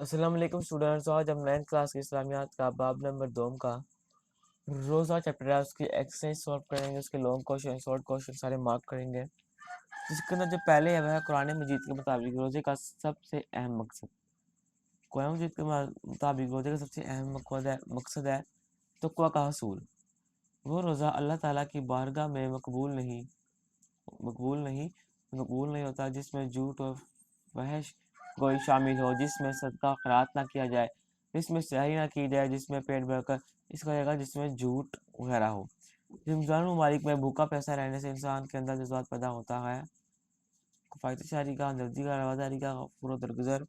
अस्सलाम वालेकुम स्टूडेंट्स। आज हम 9th क्लास की इस्लामियात का बाब नंबर 2 का रोज़ा चैप्टर है, उसकी एक्सरसाइज सॉल्व करेंगे। उसके लॉन्ग क्वेश्चन शॉर्ट क्वेश्चन सारे मार्क करेंगे। जिसके अंदर जो पहले है वह कुरान मजीद के मुताबिक रोज़े का सबसे अहम मकसद। कुरान मजीद के मुताबिक रोज़े का सबसे अहम मकसद है तक़वा का हसूल। वो रोज़ा अल्लाह ताला की बारगाह में मकबूल नहीं मकबूल नहीं होता जिसमें झूठ और फहश गोई शामिल हो, जिसमें सदका खैरात ना किया जाए, जिसमें सहरी ना की जाए, जिसमें पेट भरकर इसका जगह जिसमें झूठ वगैरह हो। रमज़ान मुबारक में भूखा प्यासा रहने से इंसान के अंदर जज्बात पैदा होता है। किफ़ायती शायरी का, हमदर्दी का, रवादारी का, गफ़ूर दरगुज़र।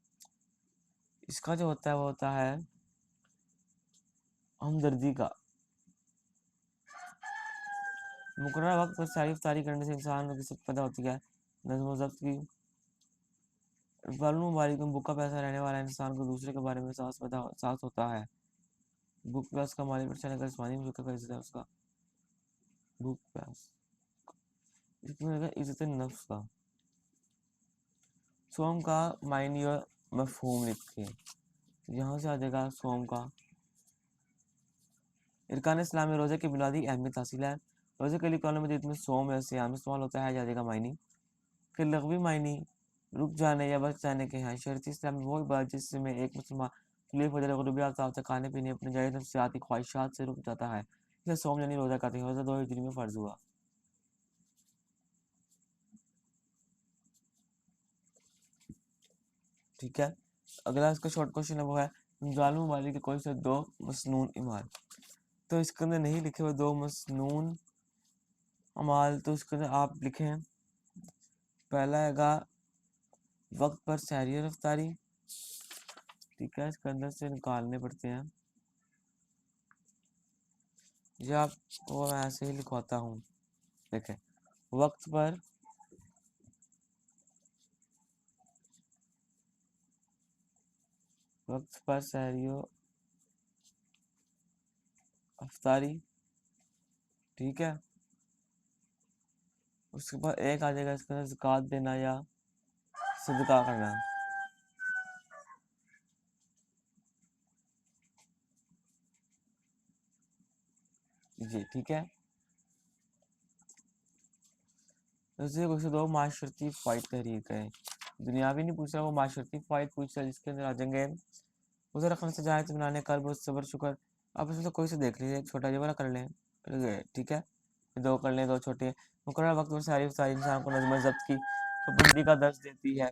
इसका जो होता है वो होता है हमदर्दी का। मुकर्रर वक्त पर सहरी इफ्तारी करने से इंसान में किस्मत पैदा होती है। नज़्म व ज़ब्त की। रमज़ान मुबारक में भूखा प्यासा रहने वाला इंसान को दूसरे के बारे में एहसास होता है। भूख प्यास का मालिक परेशान अगर जिस्मानी मशक्क़त का इज़्ज़त है उसका। भूख प्यास इसमें इज़्ज़त नफ्स का। सोम का मायने और मफ़हूम लिखें। यहाँ से आ जाएगा सोम का। इरकान इस्लाम में रोज़े की बुनियादी अहमियत हासिल है। रोज़े के लिए कुरान मजीद में सोम या सियाम इस्तेमाल होता है। आ जाएगा मायने के लग़वी मायने रुक जाने या बच जाने के हैं। शरीयत इस्लाम में वो इबादत जिसमें एक मुसलमान खुले फजर ग़ुरूब आफ्ताब तक खाने पीने अपने जायज़ नफ्सियाती ख्वाहिशात से रुक जाता है। इसे सोम यानी रोज़ा कहते हैं। रोज़ा 2 हिजरी में फ़र्ज़ हुआ। ठीक है। अगला इसका शॉर्ट क्वेश्चन है वो है रमज़ान मुबारक के कोई से 2 मसनून इमाल। तो इसके अंदर नहीं लिखे हुए 2 मसनून अमाल, तो इसके अंदर आप लिखें। पहला हैगा वक्त पर सहरी और इफ्तारी। ठीक है, इसके अंदर से निकालने पड़ते हैं। ये आपको मैं ऐसे ही लिखवाता हूँ। देखें, वक्त पर सहरी और इफ्तारी। ठीक है, उसके बाद एक आ जाएगा इसके अंदर ज़कात देना या सदका करना। जी ठीक है। दूसरे क्वेश्चन 2 माशरती फ़ायद तहरीर करें। दुनियावी नहीं पूछ रहा, वो माशरती फ़ायद पूछ रहा है, जिसके अंदर आ जाएंगे उसे रकम से जायज़ बनाने कर्ब सब्र शुक्र। आप इसमें से कोई से देख लीजिए, एक छोटा ये वाला कर लें। ठीक है, 2 कर लें, 2 छोटे। मुकर्रर वक्त पर सारी इंसान को नज़्म ज़ब्त की पाबंदी का दर्ज देती है।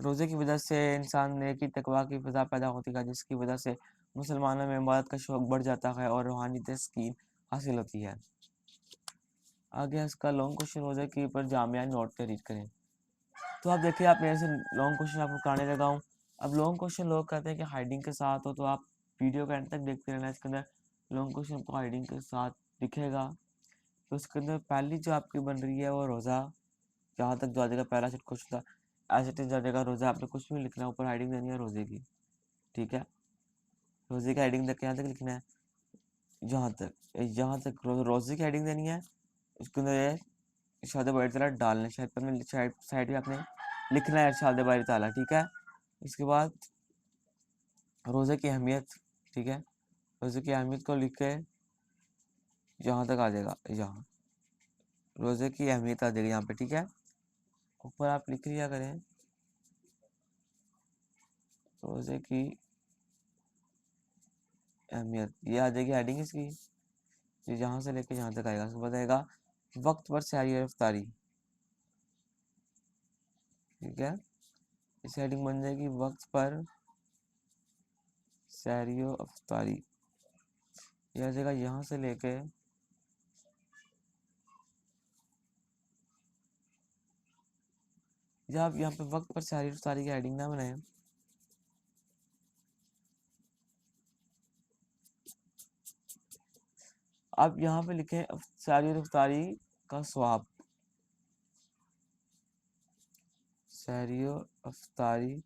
रोज़े की वजह से इंसान नेकी तकवा की फ़ज़ा पैदा होती है, जिसकी वजह से मुसलमानों में इबादत का शौक़ बढ़ जाता है और रूहानी तस्कीन हासिल होती है। आगे इसका लॉन्ग क्वेश्चन रोज़े के ऊपर जामिया नोट तहरीर करें। तो आप देखिए, आप मेरे से लॉन्ग क्वेश्चन आपको कराने लगा हूँ। अब लॉन्ग क्वेश्चन लोग कहते हैं कि हाइडिंग के साथ हो, तो आप वीडियो के एंड तक देखते रहना। इसके अंदर लॉन्ग क्वेश्चन आपको हाइडिंग के साथ दिखेगा। तो इसके अंदर पहली जो आपकी बन रही है वो रोज़ा, जहाँ तक जो आ जाएगा पहला सेट क्वेश्चन था, एज इट इज़ आ जाएगा रोज़ा। आपने कुछ भी लिखना है, ऊपर हाइडिंग देनी है रोज़े की। ठीक है, रोज़े की हाइडिंग तक यहाँ तक लिखना है, जहाँ तक रोज़े की हाइडिंग देनी है। उसके अंदर ये इरशाद बारी ताला डालना है, शायद पर साइड पे आपने लिखना है इरशाद बारी ताला। ठीक है, इसके बाद रोज़े की अहमियत। ठीक है, रोज़े की अहमियत को लिख के यहाँ तक आ जाएगा, यहाँ रोज़े की अहमियत आ जाएगी यहाँ पे। ठीक है, ऊपर आप लिख लिया करें रोज़े की अहमियत। ये आ जाएगी हेडिंग इसकी, ये यहाँ से लेके यहाँ तक आएगा। उसके बाद आएगा वक्त पर सहरी और इफ्तारी। ठीक है, इस हेडिंग बन जाएगी वक्त पर सहरी और इफ्तारी। ये आ जाएगा यहाँ से लेके जब आप यहाँ पे वक्त पर सहरी और इफ्तारी की हेडिंग ना बनाए, आप यहाँ पे लिखें सहरी और इफ्तारी का स्वाब, सहरी और इफ्तारी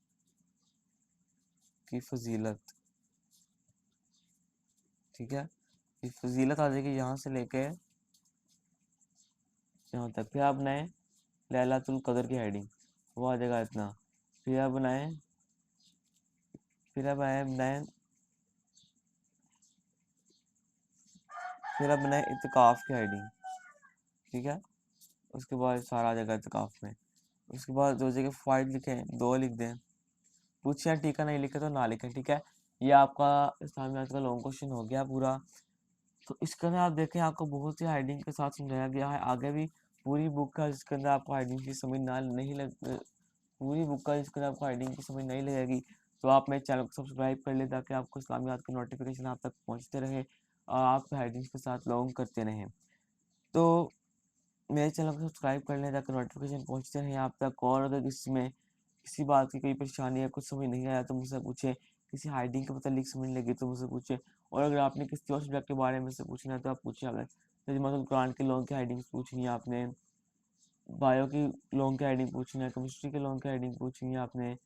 की फजीलत। ठीक है, ये फजीलत आ जाएगी यहाँ से लेके यहाँ तक। फिर आप बनाए लैलातुल कदर की हेडिंग, वो आ जाएगा इतना। फिर आप बनाए फिर अब आए बनाए फिर अब बनाए इत्तेकाफ की हेडिंग। ठीक है, उसके बाद सारा आ जाएगा इत्तेकाफ में। उसके बाद दो जगह फाइल लिखें, 2 लिख दें। पूछें ठीक है, नहीं लिखे तो ना लिखें। ठीक है, ये आपका इस्लामियात का लॉन्ग क्वेश्चन हो गया पूरा। तो इसके अंदर आप देखें आपको बहुत सी हेडिंग के साथ समझाया गया है। आगे भी पूरी बुक का जिसके अंदर आपको हेडिंग की समझ ना नहीं लग पूरी बुक का जिसके अंदर आपको हेडिंग की समझ नहीं लगेगी, तो आप मेरे चैनल को सब्सक्राइब कर लें ताकि आपको इस्लामियात की नोटिफिकेशन आप तक पहुँचते रहे और आप हेडिंग्स के साथ लॉन्ग करते रहें। तो मेरे चैनल को सब्सक्राइब कर लें ताकि नोटिफिकेशन पहुँचते रहें आप तक। और अगर किसी में किसी बात की कोई परेशानी है, कुछ समझ नहीं आया तो मुझसे पूछें। किसी हाइडिंग के मतलब समझ नहीं लगी तो मुझसे पूछें। और अगर आपने किसी और सब्जेक्ट के बारे में से पूछना है तो आप पूछें। अगर तर्जुमातुल कुरान के लॉन्ग की हाइडिंग्स पूछनी है आपने, बायो की लॉन्ग की हेडिंग पूछनी है, केमिस्ट्री के लॉन्ग की हेडिंग पूछनी है आपने,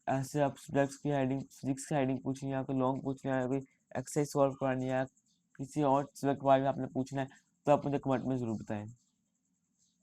ऐसे आप सब्जेक्ट्स की हेडिंग फिजिक्स की हेडिंग पूछनी है, आपको लॉन्ग पूछना है, कोई एक्सरसाइज सॉल्व करानी है, किसी और सब्जेक्ट के बारे में आपने पूछना है, तो आप मुझे कमेंट में ज़रूर बताएं।